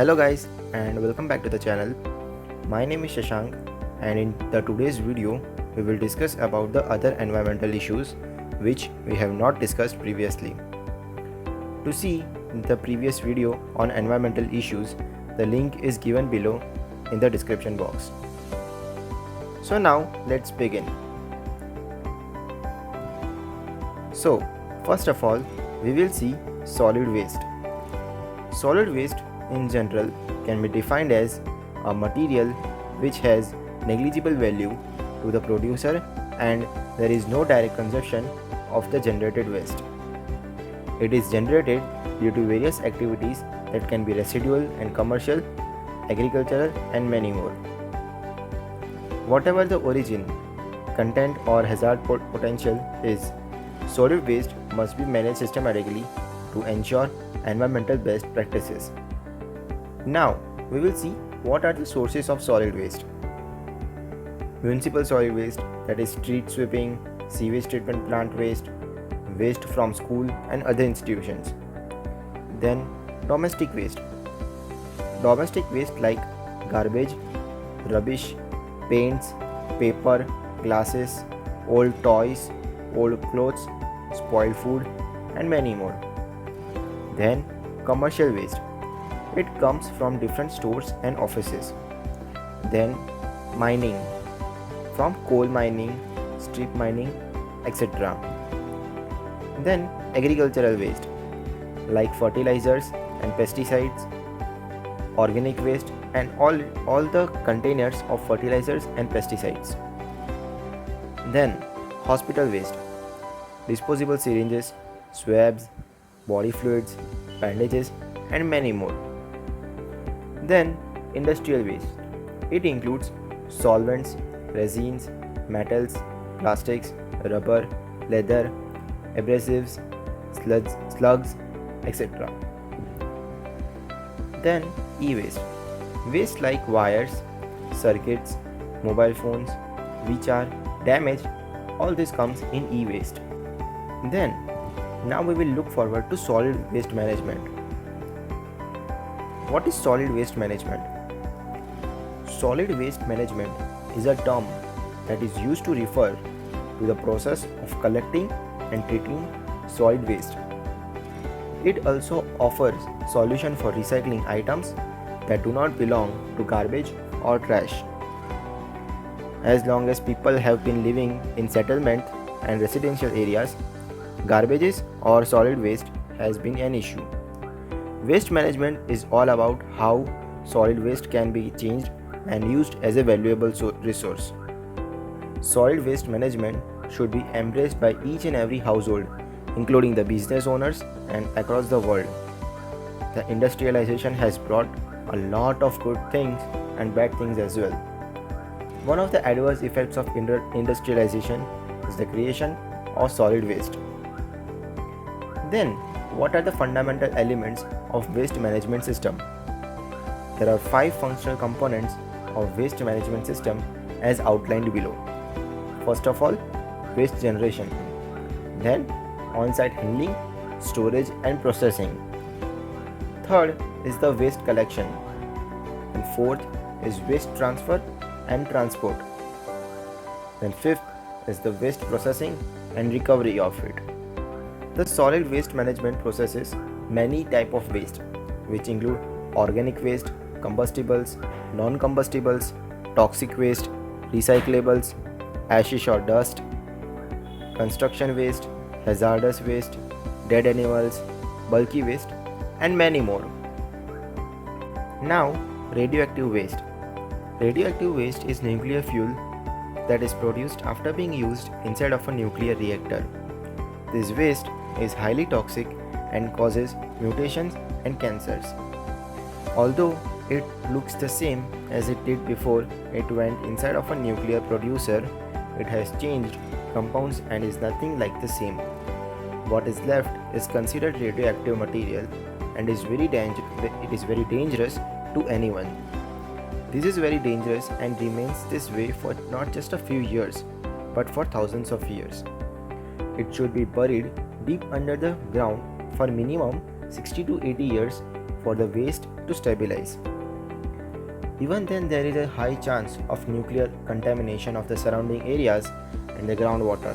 Hello guys and welcome back to the channel. My name is Shashank and in the today's video we will discuss about the other environmental issues which we have not discussed previously. To see the previous video on environmental issues, the link is given below in the description box. So now let's begin. So first of all we will see solid waste. Solid waste in general can be defined as a material which has negligible value to the producer and there is no direct consumption of the generated waste. It is generated due to various activities that can be residual and commercial, agricultural and many more. Whatever the origin, content or hazard potential is, solid waste must be managed systematically to ensure environmental best practices. Now, we will see what are the sources of solid waste. Municipal solid waste, that is street sweeping, sewage treatment plant waste, waste from school and other institutions. Then domestic waste. Domestic waste like garbage, rubbish, paints, paper, glasses, old toys, old clothes, spoiled food and many more. Then commercial waste. It comes from different stores and offices. Then mining, from coal mining, strip mining, etc. Then agricultural waste like fertilizers and pesticides, organic waste and all the containers of fertilizers and pesticides. Then hospital waste, disposable syringes, swabs, body fluids, bandages and many more. Then industrial waste. It includes solvents, resins, metals, plastics, rubber, leather, abrasives, slugs, etc. Then e-waste. Waste like wires, circuits, mobile phones which are damaged, all this comes in e-waste. Then now we will look forward to solid waste management. What is solid waste management? Solid waste management is a term that is used to refer to the process of collecting and treating solid waste. It also offers solution for recycling items that do not belong to garbage or trash. As long as people have been living in settlement and residential areas, garbages or solid waste has been an issue. Waste management is all about how solid waste can be changed and used as a valuable resource. Solid waste management should be embraced by each and every household, including the business owners and across the world. The industrialization has brought a lot of good things and bad things as well. One of the adverse effects of industrialization is the creation of solid waste. Then, what are the fundamental elements of waste management system? There are 5 functional components of waste management system as outlined below. First of all, waste generation. Then, on-site handling, storage and processing. Third is the waste collection. And fourth is waste transfer and transport. Then fifth is the waste processing and recovery of it. The solid waste management processes many types of waste, which include organic waste, combustibles, non-combustibles, toxic waste, recyclables, ashes or dust, construction waste, hazardous waste, dead animals, bulky waste, and many more. Now, radioactive waste. Radioactive waste is nuclear fuel that is produced after being used inside of a nuclear reactor. This waste is highly toxic and causes mutations and cancers. Although it looks the same as it did before it went inside of a nuclear producer, it has changed compounds and is nothing like the same. What is left is considered radioactive material and it is very dangerous to anyone. This is very dangerous and remains this way for not just a few years, but for thousands of years. It should be buried deep under the ground for minimum 60 to 80 years for the waste to stabilize. Even then, there is a high chance of nuclear contamination of the surrounding areas and the groundwater.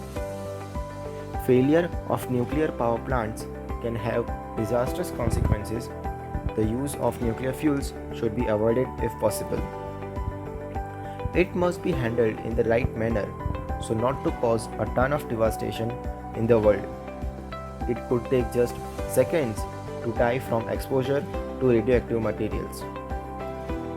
Failure of nuclear power plants can have disastrous consequences. The use of nuclear fuels should be avoided if possible. It must be handled in the right manner so not to cause a ton of devastation in the world. It could take just seconds to die from exposure to radioactive materials.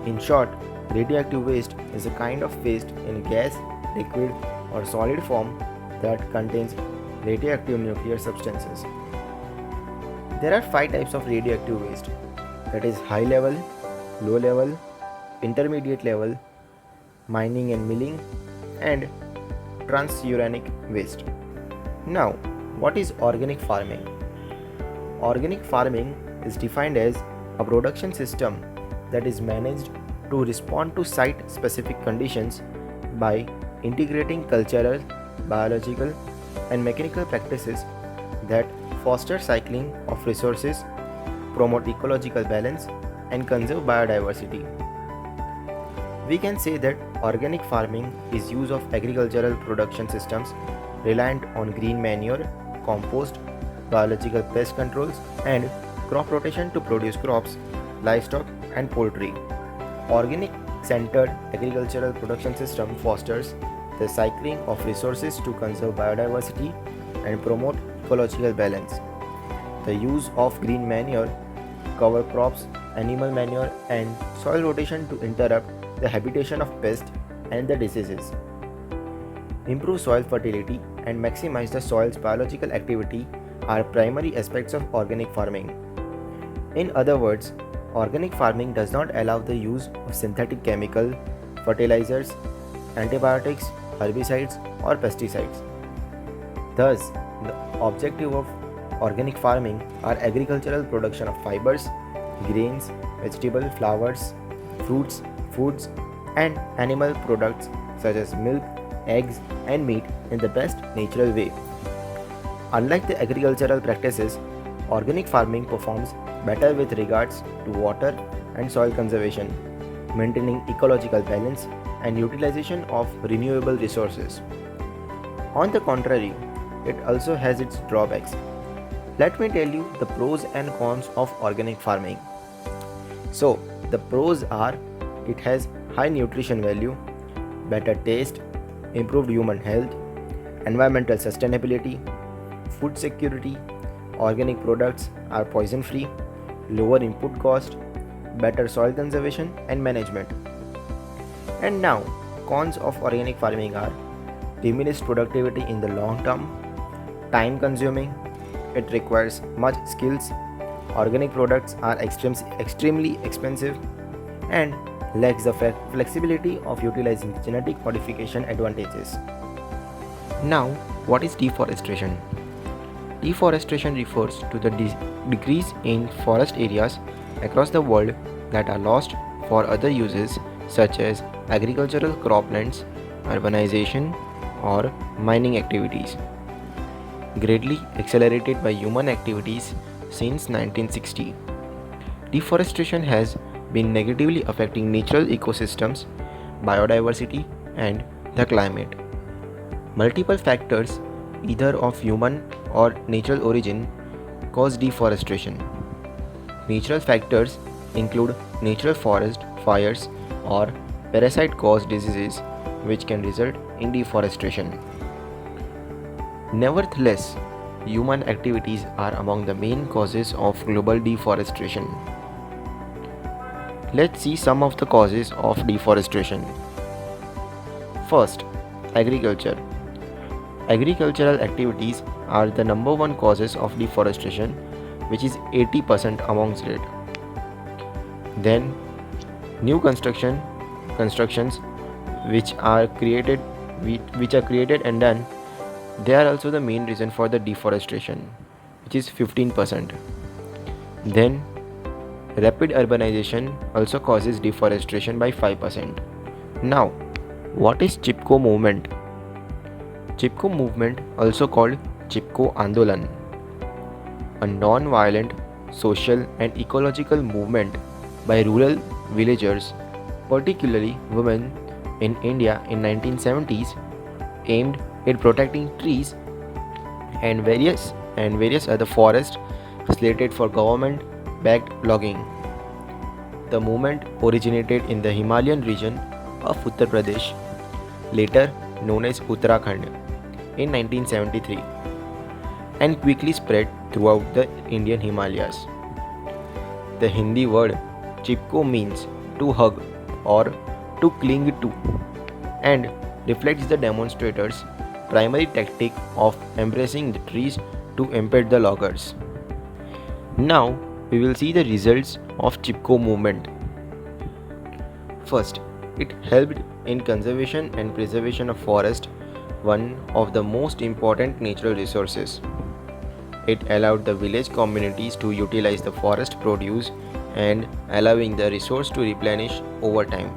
In short, radioactive waste is a kind of waste in gas, liquid, or solid form that contains radioactive nuclear substances. There are 5 types of radioactive waste, that is high level, low level, intermediate level, mining and milling, and transuranic waste. Now, what is organic farming? Organic farming is defined as a production system that is managed to respond to site-specific conditions by integrating cultural, biological, and mechanical practices that foster cycling of resources, promote ecological balance, and conserve biodiversity. We can say that organic farming is use of agricultural production systems reliant on green manure, compost, biological pest controls, and crop rotation to produce crops, livestock, and poultry. Organic centered agricultural production system fosters the cycling of resources to conserve biodiversity and promote ecological balance. The use of green manure, cover crops, animal manure, and soil rotation to interrupt the habitation of pests and the diseases. Improve soil fertility and maximize the soil's biological activity are primary aspects of organic farming. In other words, organic farming does not allow the use of synthetic chemical, fertilizers, antibiotics, herbicides, or pesticides. Thus, the objective of organic farming are agricultural production of fibers, grains, vegetable, flowers, fruits, foods, and animal products such as milk, eggs, and meat in the best natural way. Unlike the agricultural practices, organic farming performs better with regards to water and soil conservation, maintaining ecological balance and utilization of renewable resources. On the contrary, it also has its drawbacks. Let me tell you the pros and cons of organic farming. So, the pros are it has high nutrition value, better taste, improved human health, environmental sustainability, food security, organic products are poison free, lower input cost, better soil conservation and management. And now, cons of organic farming are diminished productivity in the long term, time consuming, it requires much skills, organic products are extremely expensive, and lacks the flexibility of utilizing genetic modification advantages. Now, what is deforestation? Deforestation refers to the decrease in forest areas across the world that are lost for other uses such as agricultural croplands, urbanization, or mining activities. Greatly accelerated by human activities since 1960. Deforestation has been negatively affecting natural ecosystems, biodiversity, and the climate. Multiple factors, either of human or natural origin, cause deforestation. Natural factors include natural forest fires or parasite caused diseases which can result in deforestation. Nevertheless, human activities are among the main causes of global deforestation. Let's see some of the causes of deforestation. First, agriculture. Agricultural activities are the number one causes of deforestation, which is 80% amongst it. Then, new constructions which are created and done, they are also the main reason for the deforestation, which is 15%. Then, rapid urbanization also causes deforestation by 5%. Now, what is Chipko movement? Chipko movement, also called Chipko Andolan, a non-violent social and ecological movement by rural villagers, particularly women in India in 1970s, aimed at protecting trees and various other forests slated for government backed logging. The movement originated in the Himalayan region of Uttar Pradesh, later known as Uttarakhand, in 1973 and quickly spread throughout the Indian Himalayas. The Hindi word chipko means to hug or to cling to and reflects the demonstrators' primary tactic of embracing the trees to impede the loggers. Now we will see the results of Chipko movement. First, it helped in conservation and preservation of forest, one of the most important natural resources. It allowed the village communities to utilize the forest produce and allowing the resource to replenish over time.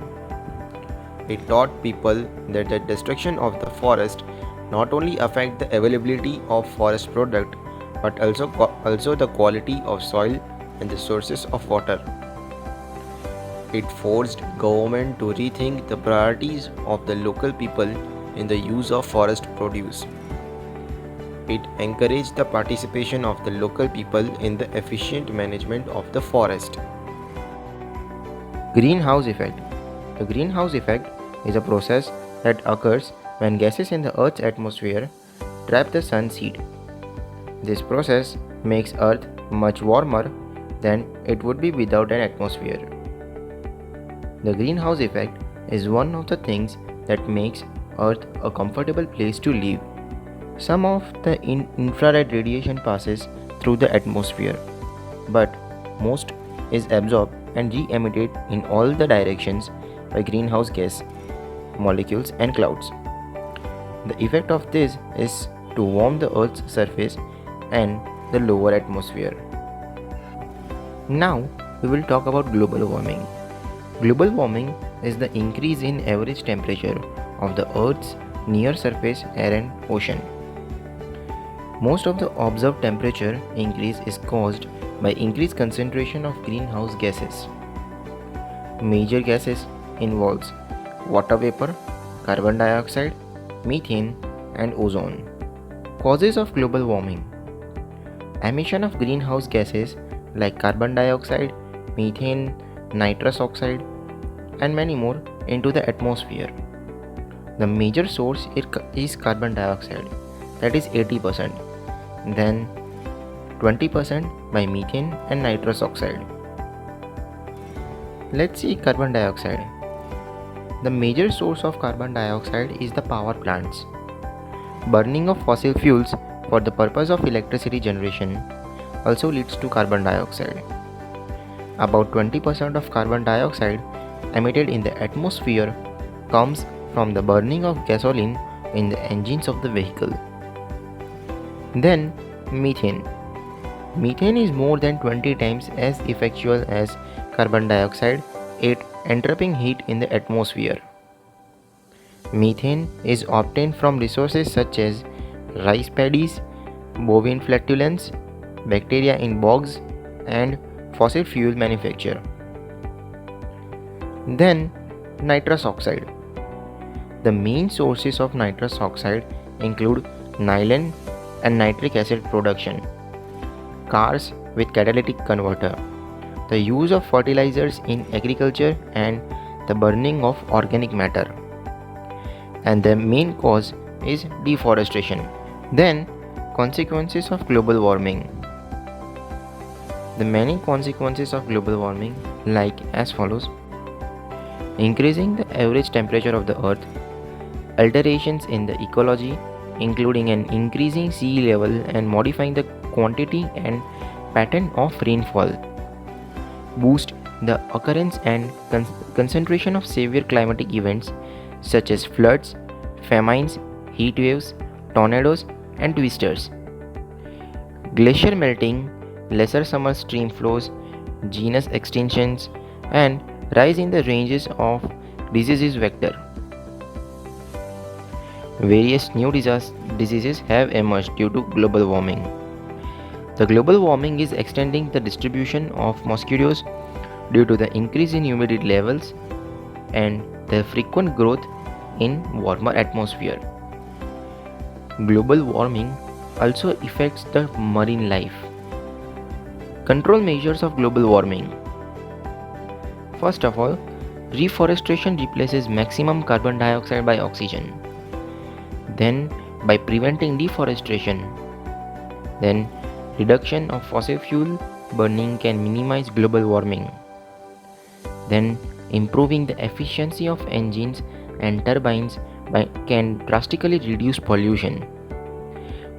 It taught people that the destruction of the forest not only affect the availability of forest product but also the quality of soil and the sources of water. It forced government to rethink the priorities of the local people in the use of forest produce. It encouraged the participation of the local people in the efficient management of the forest. Greenhouse effect. The greenhouse effect is a process that occurs when gases in the Earth's atmosphere trap the sun's heat. This process makes Earth much warmer than it would be without an atmosphere. The greenhouse effect is one of the things that makes Earth a comfortable place to live. Some of the infrared radiation passes through the atmosphere, but most is absorbed and re-emitted in all the directions by greenhouse gas, molecules and clouds. The effect of this is to warm the Earth's surface and the lower atmosphere. Now we will talk about global warming. Global warming is the increase in average temperature of the Earth's near surface air and ocean. Most of the observed temperature increase is caused by increased concentration of greenhouse gases. Major gases involves water vapor, carbon dioxide, methane and ozone. Causes of global warming: emission of greenhouse gases like carbon dioxide, methane, nitrous oxide and many more into the atmosphere. The major source is carbon dioxide, that is 80%, then 20% by methane and nitrous oxide. Let's see carbon dioxide. The major source of carbon dioxide is the power plants. Burning of fossil fuels for the purpose of electricity generation also leads to carbon dioxide. About 20% of carbon dioxide emitted in the atmosphere comes from the burning of gasoline in the engines of the vehicle. Then methane. Methane is more than 20 times as effectual as carbon dioxide at entrapping heat in the atmosphere. Methane is obtained from resources such as rice paddies, bovine flatulence, bacteria in bogs, and fossil fuel manufacture. Then nitrous oxide. The main sources of nitrous oxide include nylon and nitric acid production, cars with catalytic converter, the use of fertilizers in agriculture and the burning of organic matter. And the main cause is deforestation. Then consequences of global warming. The many consequences of global warming like as follows: increasing the average temperature of the earth, alterations in the ecology including an increasing sea level and modifying the quantity and pattern of rainfall, boost the occurrence and concentration of severe climatic events such as floods, famines, heat waves, tornadoes and twisters, glacier melting, lesser summer stream flows, genus extinctions and rise in the ranges of diseases vector. Various new diseases have emerged due to global warming. The global warming is extending the distribution of mosquitoes due to the increase in humidity levels and the frequent growth in warmer atmosphere. Global warming also affects the marine life. Control measures of global warming. First of all, reforestation replaces maximum carbon dioxide by oxygen. Then, by preventing deforestation, then reduction of fossil fuel burning can minimize global warming. Then, improving the efficiency of engines and turbines can drastically reduce pollution.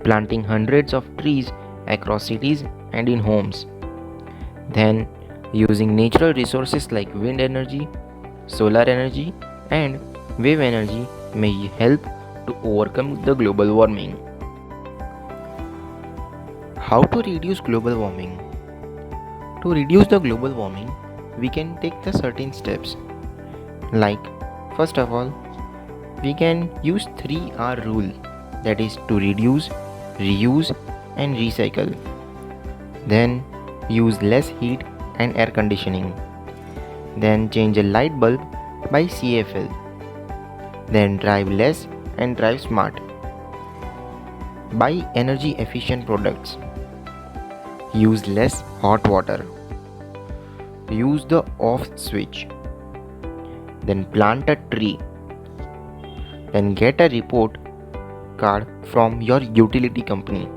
Planting hundreds of trees across cities and in homes. Then, using natural resources like wind energy, solar energy, and wave energy may help to overcome the global warming. How to reduce global warming? To reduce the global warming, we can take the certain steps. Like, first of all, we can use 3R rule, that is to reduce, reuse, and recycle. Then use less heat and air conditioning. Then change a light bulb by CFL. Then drive less and drive smart. Buy energy efficient products. Use less hot water. Use the off switch. Then plant a tree. Then get a report card from your utility company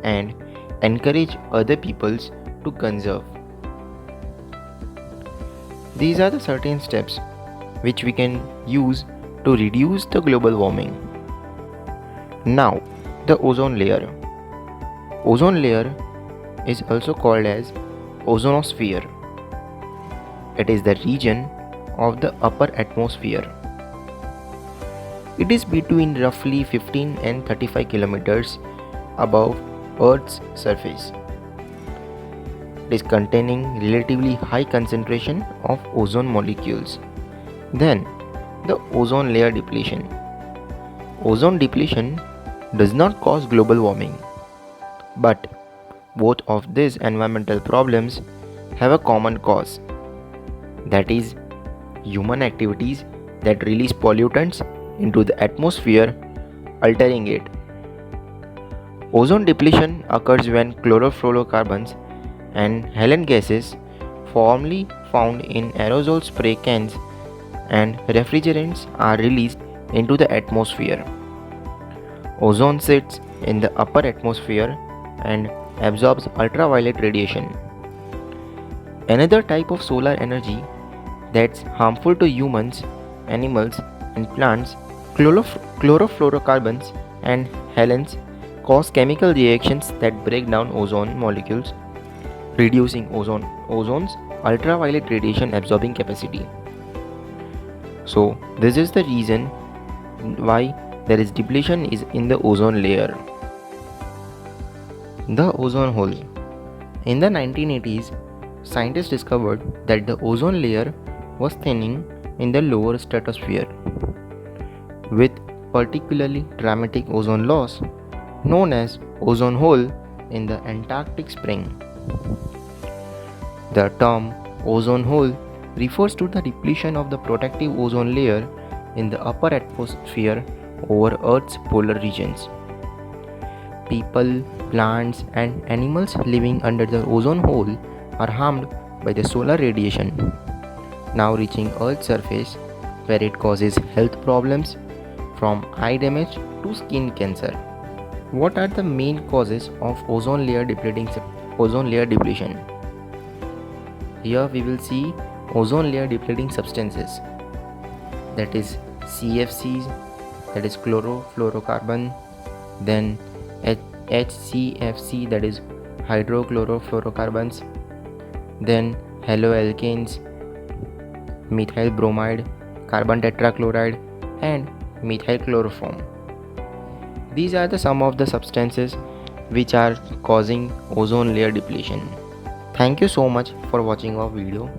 and encourage other peoples to conserve. These are the certain steps which we can use to reduce the global warming. Now, the ozone layer. Ozone layer is also called as ozonosphere. It is the region of the upper atmosphere. It is between roughly 15 and 35 kilometers above Earth's surface. It is containing relatively high concentration of ozone molecules. Then, the ozone layer depletion. Ozone depletion does not cause global warming, but both of these environmental problems have a common cause, that is, human activities that release pollutants into the atmosphere, altering it. Ozone depletion occurs when chlorofluorocarbons and halon gases, formerly found in aerosol spray cans and refrigerants, are released into the atmosphere. Ozone sits in the upper atmosphere and absorbs ultraviolet radiation. Another type of solar energy that's harmful to humans, animals, and plants, chlorofluorocarbons and halogens cause chemical reactions that break down ozone molecules, reducing ozone's ultraviolet radiation absorbing capacity. So this is the reason why there is depletion is in the ozone layer. The ozone hole. In the 1980s, scientists discovered that the ozone layer was thinning in the lower stratosphere, with particularly dramatic ozone loss known as ozone hole in the Antarctic Spring. The term ozone hole refers to the depletion of the protective ozone layer in the upper atmosphere over Earth's polar regions. People, plants, and animals living under the ozone hole are harmed by the solar radiation, now reaching Earth's surface, where it causes health problems from eye damage to skin cancer. What are the main causes of ozone layer depletion? Here we will see ozone layer depleting substances, that is CFCs, that is chlorofluorocarbon, then HCFC, that is hydrochlorofluorocarbons, then haloalkanes, methyl bromide, carbon tetrachloride, and methyl chloroform. These are some of the substances which are causing ozone layer depletion. Thank you so much for watching our video.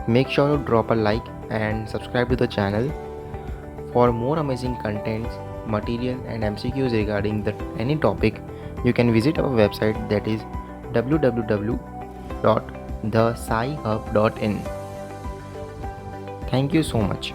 Make sure to drop a like and subscribe to the channel. For more amazing contents, material and MCQs regarding any topic, you can visit our website, that is www.scienceandtech.in. thescihub.in. Thank you so much.